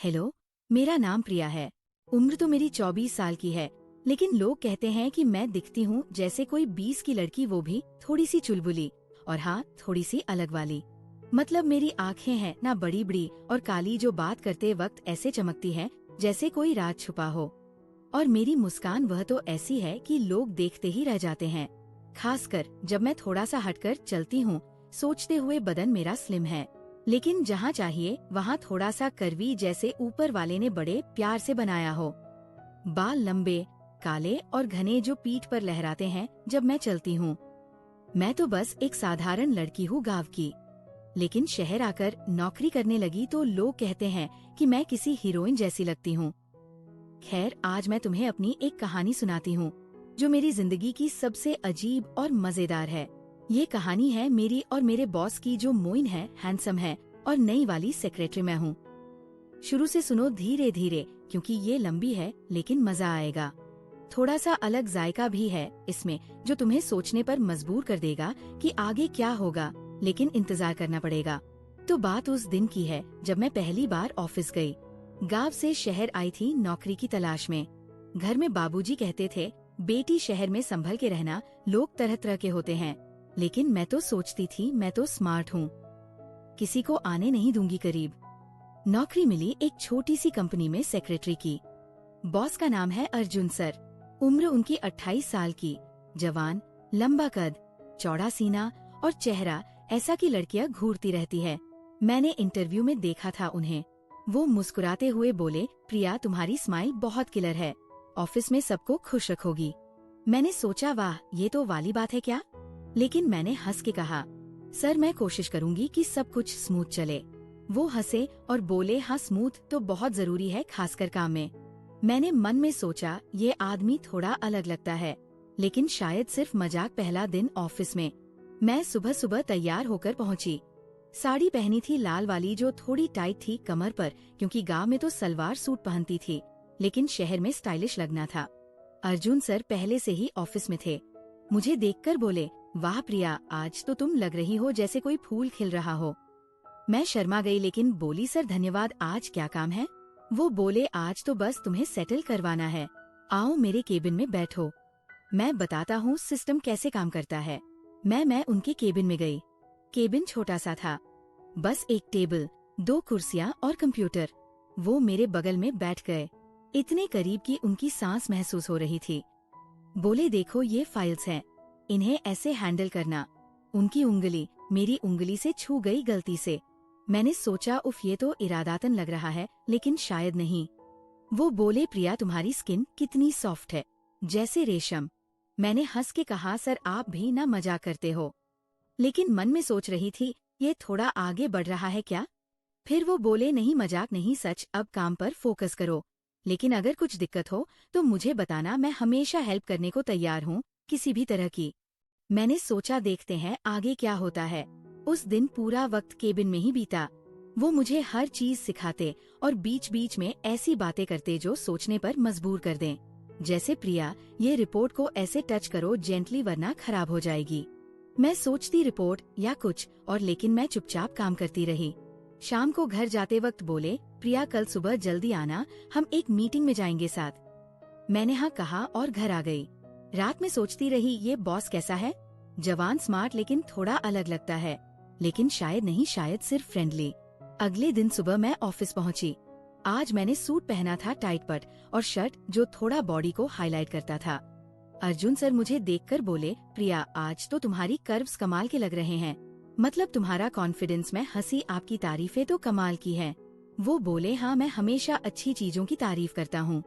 Hello, मेरा नाम प्रिया है। उम्र तो मेरी 24 साल की है, लेकिन लोग कहते हैं कि मैं दिखती हूँ जैसे कोई 20 की लड़की, वो भी थोड़ी सी चुलबुली और हाँ, थोड़ी सी अलग वाली। मतलब मेरी आँखें हैं ना बड़ी बड़ी और काली, जो बात करते वक्त ऐसे चमकती है जैसे कोई राज छुपा हो। और मेरी मुस्कान वह तो ऐसी है कि लोग देखते ही रह जाते हैं, खासकर जब मैं थोड़ा सा हटकर चलती हूँ। सोचते हुए बदन मेरा स्लिम है, लेकिन जहाँ चाहिए वहाँ थोड़ा सा कर्वी, जैसे ऊपर वाले ने बड़े प्यार से बनाया हो। बाल लंबे, काले और घने, जो पीठ पर लहराते हैं जब मैं चलती हूँ। मैं तो बस एक साधारण लड़की हूँ गाँव की, लेकिन शहर आकर नौकरी करने लगी तो लोग कहते हैं कि मैं किसी हीरोइन जैसी लगती हूँ। खैर, आज मैं तुम्हें अपनी एक कहानी सुनाती हूँ, जो मेरी जिंदगी की सबसे अजीब और मजेदार है। ये कहानी है मेरी और मेरे बॉस की, जो मोइन है, हैंडसम है और नई वाली सेक्रेटरी मैं हूँ। शुरू से सुनो धीरे धीरे, क्योंकि ये लंबी है लेकिन मजा आएगा। थोड़ा सा अलग जायका भी है इसमें, जो तुम्हें सोचने पर मजबूर कर देगा कि आगे क्या होगा, लेकिन इंतजार करना पड़ेगा। तो बात उस दिन की है जब मैं पहली बार ऑफिस गई। गांव से शहर आई थी नौकरी की तलाश में। घर में बाबूजी कहते थे, बेटी शहर में संभल के रहना, लोग तरह तरह के होते हैं। लेकिन मैं तो सोचती थी मैं तो स्मार्ट हूँ, किसी को आने नहीं दूंगी करीब। नौकरी मिली एक छोटी सी कंपनी में सेक्रेटरी की। बॉस का नाम है अर्जुन सर। उम्र उनकी 28 साल की। जवान, लंबा कद, चौड़ा सीना और चेहरा ऐसा कि लड़कियां घूरती रहती है। मैंने इंटरव्यू में देखा था उन्हें। वो मुस्कुराते हुए बोले, प्रिया तुम्हारी स्माइल बहुत किलर है, ऑफिस में सबको खुश रखोगी। मैंने सोचा, वाह, ये तो वाली बात है क्या। लेकिन मैंने हंस के कहा, सर मैं कोशिश करूंगी कि सब कुछ स्मूथ चले। वो हंसे और बोले, हाँ स्मूथ तो बहुत जरूरी है, खासकर काम में। मैंने मन में सोचा, ये आदमी थोड़ा अलग लगता है, लेकिन शायद सिर्फ मजाक। पहला दिन ऑफिस में मैं सुबह सुबह तैयार होकर पहुंची। साड़ी पहनी थी, लाल वाली, जो थोड़ी टाइट थी कमर पर, क्योंकि गांव में तो सलवार सूट पहनती थी, लेकिन शहर में स्टाइलिश लगना था। अर्जुन सर पहले से ही ऑफिस में थे। मुझे देखकर बोले, वाह प्रिया, आज तो तुम लग रही हो जैसे कोई फूल खिल रहा हो। मैं शर्मा गई, लेकिन बोली, सर धन्यवाद, आज क्या काम है। वो बोले, आज तो बस तुम्हें सेटल करवाना है, आओ मेरे केबिन में बैठो, मैं बताता हूँ सिस्टम कैसे काम करता है। मैं उनके केबिन में गई। केबिन छोटा सा था, बस एक टेबल, 2 कुर्सियाँ और कंप्यूटर। वो मेरे बगल में बैठ गए, इतने करीब कि उनकी सांस महसूस हो रही थी। बोले, देखो ये फाइल्स हैं, इन्हें ऐसे हैंडल करना। उनकी उंगली मेरी उंगली से छू गई गलती से। मैंने सोचा, उफ, ये तो इरादातन लग रहा है, लेकिन शायद नहीं। वो बोले, प्रिया तुम्हारी स्किन कितनी सॉफ्ट है, जैसे रेशम। मैंने हंस के कहा, सर आप भी ना मजाक करते हो। लेकिन मन में सोच रही थी, ये थोड़ा आगे बढ़ रहा है क्या। फिर वो बोले, नहीं मजाक नहीं, सच, अब काम पर फोकस करो। लेकिन अगर कुछ दिक्कत हो तो मुझे बताना, मैं हमेशा हेल्प करने को तैयार हूँ, किसी भी तरह की। मैंने सोचा, देखते हैं आगे क्या होता है। उस दिन पूरा वक्त केबिन में ही बीता। वो मुझे हर चीज सिखाते और बीच बीच में ऐसी बातें करते जो सोचने पर मजबूर कर दें। जैसे, प्रिया ये रिपोर्ट को ऐसे टच करो जेंटली, वरना खराब हो जाएगी। मैं सोचती रिपोर्ट या कुछ और, लेकिन मैं चुपचाप काम करती रही। शाम को घर जाते वक्त बोले, प्रिया कल सुबह जल्दी आना, हम एक मीटिंग में जाएंगे साथ। मैंने हाँ कहा और घर आ गई। रात में सोचती रही, ये बॉस कैसा है, जवान, स्मार्ट, लेकिन थोड़ा अलग लगता है। लेकिन शायद नहीं, शायद सिर्फ फ्रेंडली। अगले दिन सुबह मैं ऑफिस पहुंची। आज मैंने सूट पहना था, टाइट पट और शर्ट जो थोड़ा बॉडी को हाईलाइट करता था। अर्जुन सर मुझे देखकर बोले, प्रिया आज तो तुम्हारी कर्व्स कमाल के लग रहे हैं, मतलब तुम्हारा कॉन्फिडेंस। मैं हंसी, आपकी तारीफें तो कमाल की हैं। वो बोले, हाँ मैं हमेशा अच्छी चीजों की तारीफ करता हूँ।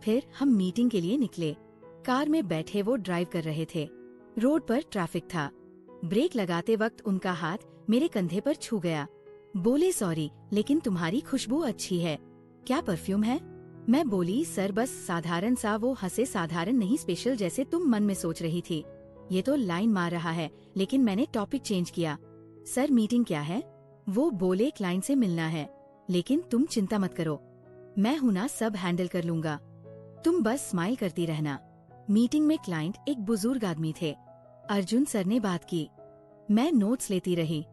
फिर हम मीटिंग के लिए निकले। कार में बैठे वो ड्राइव कर रहे थे। रोड पर ट्रैफिक था। ब्रेक लगाते वक्त उनका हाथ मेरे कंधे पर छू गया। बोले, सॉरी, लेकिन तुम्हारी खुशबू अच्छी है, क्या परफ्यूम है। मैं बोली, सर बस साधारण सा। वो हंसे, साधारण नहीं, स्पेशल, जैसे तुम मन में सोच रही थी। ये तो लाइन मार रहा है, लेकिन मैंने टॉपिक चेंज किया। सर मीटिंग क्या है। वो बोले, क्लाइंट से मिलना है, लेकिन तुम चिंता मत करो, मैं हूं ना, सब हैंडल कर लूंगा, तुम बस स्माइल करती रहना। मीटिंग में क्लाइंट एक बुजुर्ग आदमी थे। अर्जुन सर ने बात की, मैं नोट्स लेती रही।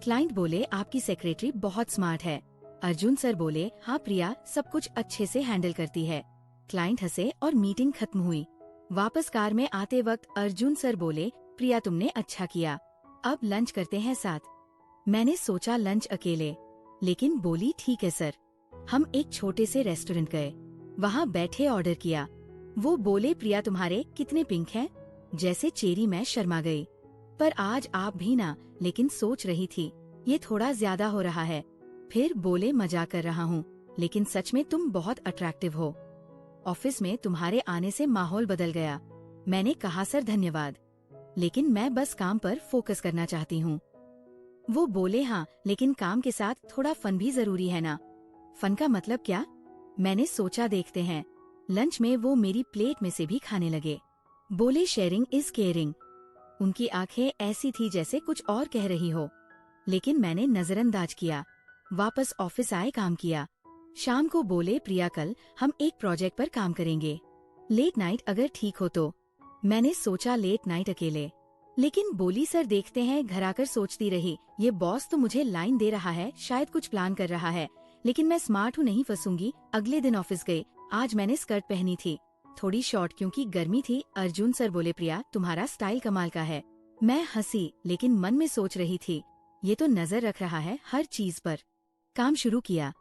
क्लाइंट बोले, आपकी सेक्रेटरी बहुत स्मार्ट है। अर्जुन सर बोले, हाँ प्रिया सब कुछ अच्छे से हैंडल करती है। क्लाइंट हंसे और मीटिंग खत्म हुई। वापस कार में आते वक्त अर्जुन सर बोले, प्रिया तुमने अच्छा किया, अब लंच करते हैं साथ। मैंने सोचा लंच अकेले, लेकिन बोली ठीक है सर। हम एक छोटे से रेस्टोरेंट गए, वहाँ बैठे ऑर्डर किया। वो बोले, प्रिया तुम्हारे कितने पिंक हैं? जैसे चेरी। मैं शर्मा गई। पर आज आप भी ना, लेकिन सोच रही थी ये थोड़ा ज्यादा हो रहा है। फिर बोले, मजाक कर रहा हूँ, लेकिन सच में तुम बहुत अट्रैक्टिव हो। ऑफिस में तुम्हारे आने से माहौल बदल गया। मैंने कहा सर धन्यवाद, लेकिन मैं बस काम पर फोकस करना चाहती हूँ। वो बोले, हाँ लेकिन काम के साथ थोड़ा फन भी जरूरी है ना। फन का मतलब क्या? मैंने सोचा देखते हैं। लंच में वो मेरी प्लेट में से भी खाने लगे। बोले, शेयरिंग इज केयरिंग। उनकी आंखें ऐसी थी जैसे कुछ और कह रही हो, लेकिन मैंने नजरअंदाज किया। वापस ऑफिस आए, काम किया। शाम को बोले, प्रिया कल हम एक प्रोजेक्ट पर काम करेंगे, लेट नाइट अगर ठीक हो तो। मैंने सोचा लेट नाइट अकेले, लेकिन बोली, सर देखते हैं। घर आकर सोचती रही, ये बॉस तो मुझे लाइन दे रहा है, शायद कुछ प्लान कर रहा है, लेकिन मैं स्मार्ट हूँ, नहीं फंसूंगी। अगले दिन ऑफिस गए। आज मैंने स्कर्ट पहनी थी, थोड़ी शॉर्ट क्योंकि गर्मी थी। अर्जुन सर बोले, प्रिया तुम्हारा स्टाइल कमाल का है। मैं हंसी, लेकिन मन में सोच रही थी ये तो नजर रख रहा है हर चीज पर। काम शुरू किया।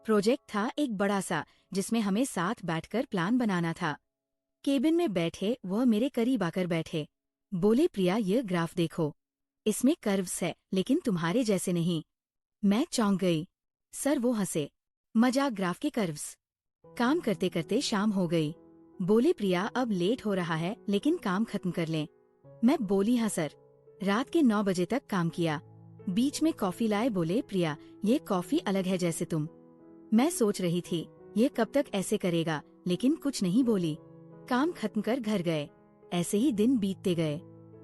प्रोजेक्ट था एक बड़ा सा, जिसमें हमें साथ बैठकर प्लान बनाना था। केबिन में बैठे वह मेरे करीब आकर बैठे। बोले, प्रिया ये ग्राफ देखो, इसमें कर्व्स है, लेकिन तुम्हारे जैसे नहीं। मैं चौंक गई। सर वो हंसे, मजाक, ग्राफ के कर्व्स। काम करते करते शाम हो गई। बोले, प्रिया अब लेट हो रहा है, लेकिन काम खत्म कर लें। मैं बोली, हाँ सर। रात के 9 बजे तक काम किया। बीच में कॉफी लाए। बोले, प्रिया ये कॉफी अलग है जैसे तुम। मैं सोच रही थी ये कब तक ऐसे करेगा, लेकिन कुछ नहीं बोली। काम खत्म कर घर गए। ऐसे ही दिन बीतते गए,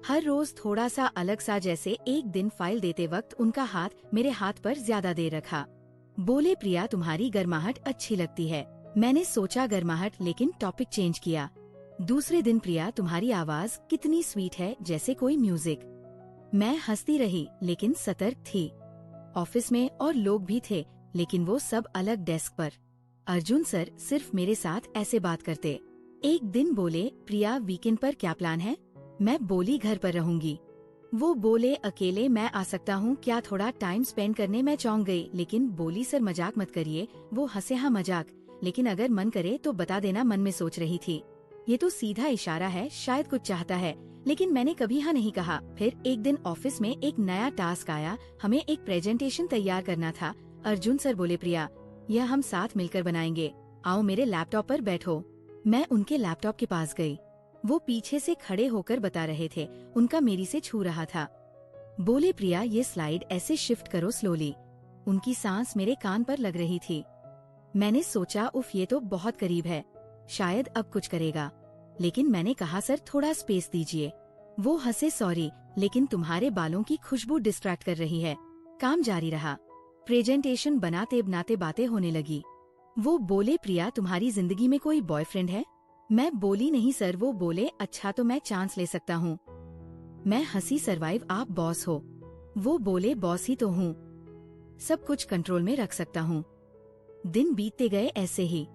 हर रोज थोड़ा सा अलग सा। जैसे एक दिन फाइल देते वक्त उनका हाथ मेरे हाथ पर ज्यादा देर रखा। बोले, प्रिया तुम्हारी गर्माहट अच्छी लगती है। मैंने सोचा गर्माहट, लेकिन टॉपिक चेंज किया। दूसरे दिन, प्रिया तुम्हारी आवाज कितनी स्वीट है, जैसे कोई म्यूजिक। मैं हंसती रही, लेकिन सतर्क थी। ऑफिस में और लोग भी थे, लेकिन वो सब अलग डेस्क पर। अर्जुन सर सिर्फ मेरे साथ ऐसे बात करते। एक दिन बोले, प्रिया वीकेंड पर क्या प्लान है? मैं बोली, घर पर रहूंगी। वो बोले, अकेले? मैं आ सकता हूँ क्या थोड़ा टाइम स्पेंड करने? मैं चौंक गई, लेकिन बोली, सर मजाक मत करिए। वो हंसे, हाँ मजाक, लेकिन अगर मन करे तो बता देना। मन में सोच रही थी ये तो सीधा इशारा है, शायद कुछ चाहता है, लेकिन मैंने कभी हाँ नहीं कहा। फिर एक दिन ऑफिस में एक नया टास्क आया, हमें एक प्रेजेंटेशन तैयार करना था। अर्जुन सर बोले, प्रिया यह हम साथ मिलकर बनाएंगे, आओ मेरे लैपटॉप पर बैठो। मैं उनके लैपटॉप के पास गई। वो पीछे से खड़े होकर बता रहे थे, उनका मेरी से छू रहा था। बोले, प्रिया ये स्लाइड ऐसे शिफ्ट करो स्लोली। उनकी सांस मेरे कान पर लग रही थी। मैंने सोचा, उफ ये तो बहुत करीब है, शायद अब कुछ करेगा, लेकिन मैंने कहा, सर थोड़ा स्पेस दीजिए। वो हंसे, सॉरी लेकिन तुम्हारे बालों की खुशबू डिस्ट्रैक्ट कर रही है। काम जारी रहा। प्रेजेंटेशन बनाते बनाते बातें होने लगी। वो बोले, प्रिया तुम्हारी जिंदगी में कोई बॉयफ्रेंड है? मैं बोली, नहीं सर। वो बोले, अच्छा तो मैं चांस ले सकता हूँ। मैं हंसी, सरवाइव आप बॉस हो। वो बोले, बॉस ही तो हूँ, सब कुछ कंट्रोल में रख सकता हूँ। दिन बीतते गए ऐसे ही,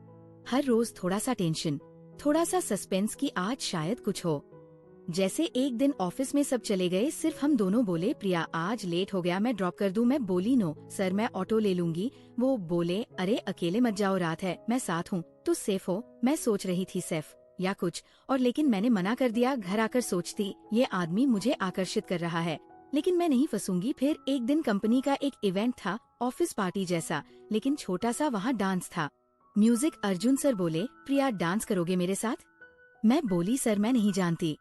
हर रोज थोड़ा सा टेंशन, थोड़ा सा सस्पेंस कि आज शायद कुछ हो। जैसे एक दिन ऑफिस में सब चले गए, सिर्फ हम दोनों। बोले, प्रिया आज लेट हो गया, मैं ड्रॉप कर दूं? मैं बोली, नो सर मैं ऑटो ले लूंगी। वो बोले, अरे अकेले मत जाओ, रात है, मैं साथ हूँ, तो सेफ हो। मैं सोच रही थी सेफ या कुछ और, लेकिन मैंने मना कर दिया। घर आकर सोचती ये आदमी मुझे आकर्षित कर रहा है, लेकिन मैं नहीं फंसूंगी। फिर एक दिन कंपनी का एक इवेंट था, ऑफिस पार्टी जैसा, लेकिन छोटा सा। वहाँ डांस था, म्यूजिक। अर्जुन सर बोले, प्रिया डांस करोगे मेरे साथ? मैं बोली, सर मैं नहीं जानती।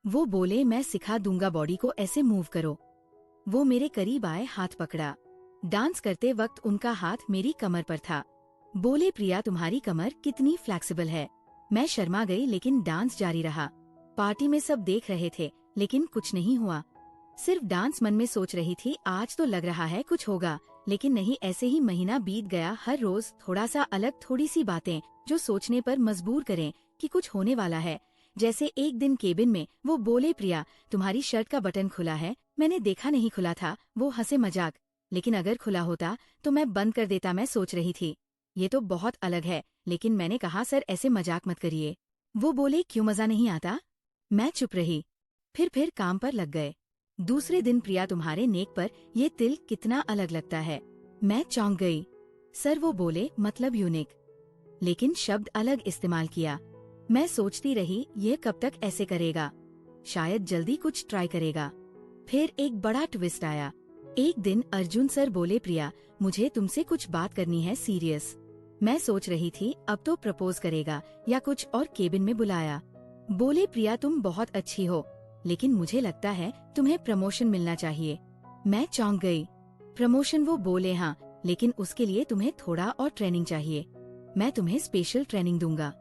वो बोले, मैं सिखा दूंगा, बॉडी को ऐसे मूव करो। वो मेरे करीब आए, हाथ पकड़ा। डांस करते वक्त उनका हाथ मेरी कमर पर था। बोले, प्रिया तुम्हारी कमर कितनी फ्लेक्सिबल है। मैं शर्मा गई, लेकिन डांस जारी रहा। पार्टी में सब देख रहे थे, लेकिन कुछ नहीं हुआ। सिर्फ डांस मन में सोच रही थी, आज तो लग रहा है कुछ होगा, लेकिन नहीं। ऐसे ही महीना बीत गया, हर रोज थोड़ा सा अलग, थोड़ी सी बातें जो सोचने पर मजबूर करें कि कुछ होने वाला है। जैसे एक दिन केबिन में वो बोले, प्रिया तुम्हारी शर्ट का बटन खुला है। मैंने देखा नहीं खुला था। वो हंसे, मजाक, लेकिन अगर खुला होता तो मैं बंद कर देता। मैं सोच रही थी ये तो बहुत अलग है, लेकिन मैंने कहा सर ऐसे मजाक मत करिए। वो बोले क्यों मजा नहीं आता। मैं चुप रही। फिर काम पर लग गए। दूसरे दिन प्रिया तुम्हारे नेक पर ये तिल कितना अलग लगता है। मैं चौंक गई। सर वो बोले मतलब यूनिक, लेकिन शब्द अलग इस्तेमाल किया। मैं सोचती रही ये कब तक ऐसे करेगा, शायद जल्दी कुछ ट्राई करेगा। फिर एक बड़ा ट्विस्ट आया। एक दिन अर्जुन सर बोले प्रिया मुझे तुमसे कुछ बात करनी है सीरियस। मैं सोच रही थी अब तो प्रपोज करेगा या कुछ और। केबिन में बुलाया। बोले प्रिया तुम बहुत अच्छी हो, लेकिन मुझे लगता है तुम्हें प्रमोशन मिलना चाहिए। मैं चौंक गई। प्रमोशन? वो बोले हाँ, लेकिन उसके लिए तुम्हें थोड़ा और ट्रेनिंग चाहिए। मैं तुम्हें स्पेशल ट्रेनिंग दूंगा।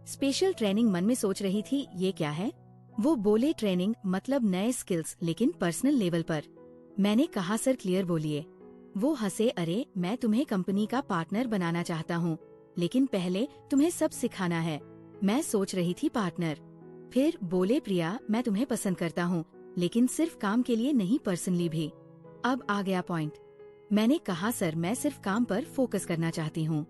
Special training? मन में सोच रही थी ये क्या है। वो बोले ट्रेनिंग मतलब नए स्किल्स, लेकिन पर्सनल लेवल पर। मैंने कहा सर क्लियर बोलिए। वो हंसे, अरे मैं तुम्हें कंपनी का पार्टनर बनाना चाहता हूँ, लेकिन पहले तुम्हें सब सिखाना है। मैं सोच रही थी पार्टनर। फिर बोले प्रिया मैं तुम्हें पसंद करता हूँ, लेकिन सिर्फ काम के लिए नहीं, पर्सनली भी। अब आ गया पॉइंट। मैंने कहा सर मैं सिर्फ काम पर फोकस करना चाहती हूँ।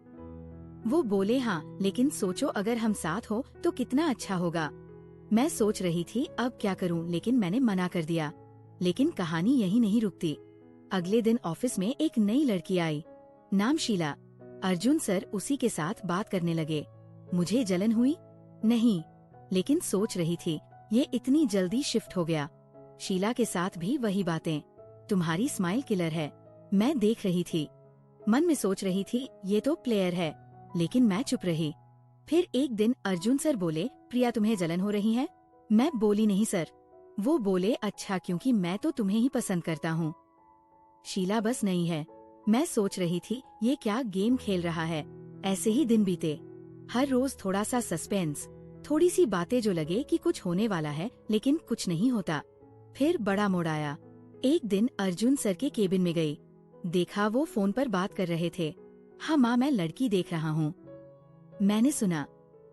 वो बोले हाँ, लेकिन सोचो अगर हम साथ हो तो कितना अच्छा होगा। मैं सोच रही थी अब क्या करूँ, लेकिन मैंने मना कर दिया। लेकिन कहानी यही नहीं रुकती। अगले दिन ऑफिस में एक नई लड़की आई, नाम शीला। अर्जुन सर उसी के साथ बात करने लगे। मुझे जलन हुई नहीं, लेकिन सोच रही थी ये इतनी जल्दी शिफ्ट हो गया। शीला के साथ भी वही बातें, तुम्हारी स्माइल किलर है। मैं देख रही थी, मन में सोच रही थी ये तो प्लेयर है, लेकिन मैं चुप रही। फिर एक दिन अर्जुन सर बोले प्रिया तुम्हें जलन हो रही है। मैं बोली नहीं सर। वो बोले अच्छा, क्योंकि मैं तो तुम्हें ही पसंद करता हूँ, शीला बस नहीं है। मैं सोच रही थी ये क्या गेम खेल रहा है। ऐसे ही दिन बीते, हर रोज थोड़ा सा सस्पेंस, थोड़ी सी बातें जो लगे कि कुछ होने वाला है, लेकिन कुछ नहीं होता। फिर बड़ा मोड़ आया। एक दिन अर्जुन सर के केबिन में गई, देखा वो फोन पर बात कर रहे थे। हाँ माँ मैं लड़की देख रहा हूँ। मैंने सुना,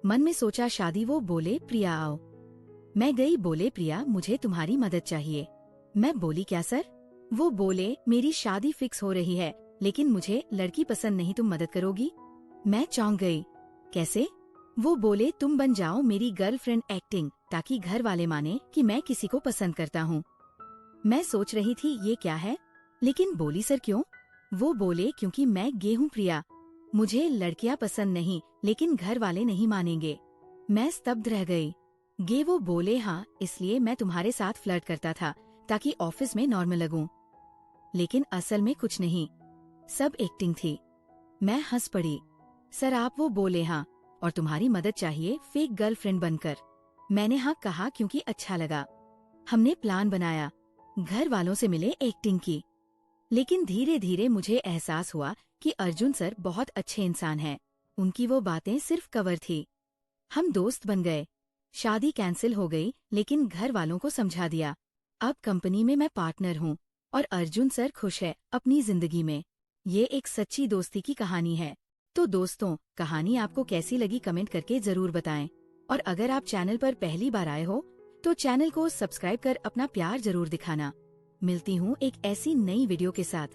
मन में सोचा शादी। वो बोले प्रिया आओ। मैं गई। बोले प्रिया मुझे तुम्हारी मदद चाहिए। मैं बोली क्या सर। वो बोले मेरी शादी फिक्स हो रही है, लेकिन मुझे लड़की पसंद नहीं, तुम मदद करोगी। मैं चौंक गई, कैसे। वो बोले तुम बन जाओ मेरी गर्लफ्रेंड एक्टिंग, ताकि घर वाले माने कि मैं किसी को पसंद करता हूँ। मैं सोच रही थी ये क्या है, लेकिन बोली सर क्यों। वो बोले क्योंकि मैं गे हूँ प्रिया, मुझे लड़कियाँ पसंद नहीं, लेकिन घर वाले नहीं मानेंगे। मैं स्तब्ध रह गई। गे? वो बोले हाँ, इसलिए मैं तुम्हारे साथ फ्लर्ट करता था ताकि ऑफिस में नॉर्मल लगूं, लेकिन असल में कुछ नहीं, सब एक्टिंग थी। मैं हंस पड़ी। सर आप? वो बोले हाँ, और तुम्हारी मदद चाहिए फेक गर्लफ्रेंड बनकर। मैंने हाँ कहा क्योंकि अच्छा लगा। हमने प्लान बनाया, घर वालों से मिले, एक्टिंग की। लेकिन धीरे धीरे मुझे एहसास हुआ कि अर्जुन सर बहुत अच्छे इंसान हैं। उनकी वो बातें सिर्फ कवर थी। हम दोस्त बन गए। शादी कैंसिल हो गई, लेकिन घर वालों को समझा दिया। अब कंपनी में मैं पार्टनर हूँ और अर्जुन सर खुश है अपनी जिंदगी में। ये एक सच्ची दोस्ती की कहानी है। तो दोस्तों, कहानी आपको कैसी लगी कमेंट करके जरूर बताएं। और अगर आप चैनल पर पहली बार आए हो तो चैनल को सब्सक्राइब कर अपना प्यार जरूर दिखाना। मिलती हूँ एक ऐसी नई वीडियो के साथ।